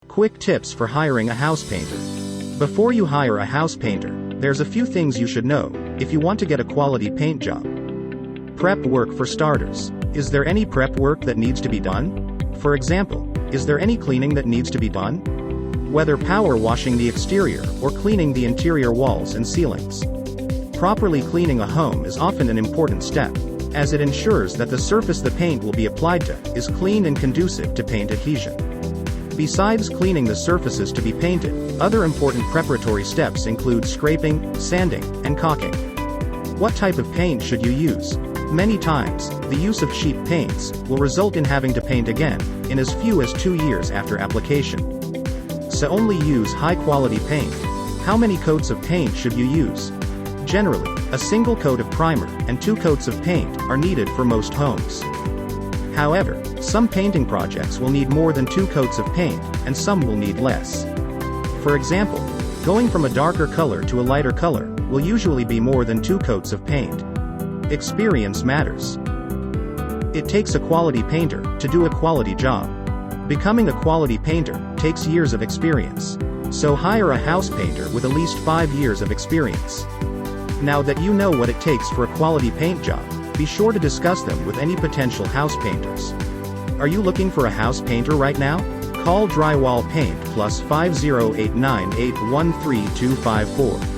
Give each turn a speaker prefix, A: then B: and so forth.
A: Quick tips for hiring a house painter. Before you hire a house painter, there's a few things you should know if you want to get a quality paint job. Prep work for starters. Is there any prep work that needs to be done? For example, is there any cleaning that needs to be done? Whether power washing the exterior or cleaning the interior walls and ceilings. Properly cleaning a home is often an important step, as it ensures that the surface the paint will be applied to is clean and conducive to paint adhesion. Besides cleaning the surfaces to be painted, other important preparatory steps include scraping, sanding, and caulking. What type of paint should you use? Many times, the use of cheap paints will result in having to paint again, in as few as 2 years after application. So only use high-quality paint. How many coats of paint should you use? Generally, a single coat of primer and 2 coats of paint are needed for most homes. However, some painting projects will need more than 2 coats of paint, and some will need less. For example, going from a darker color to a lighter color will usually be more than 2 coats of paint. Experience matters. It takes a quality painter to do a quality job. Becoming a quality painter takes years of experience. So hire a house painter with at least 5 years of experience. Now that you know what it takes for a quality paint job, be sure to discuss them with any potential house painters. Are you looking for a house painter right now? Call Drywall Paint +5089813254.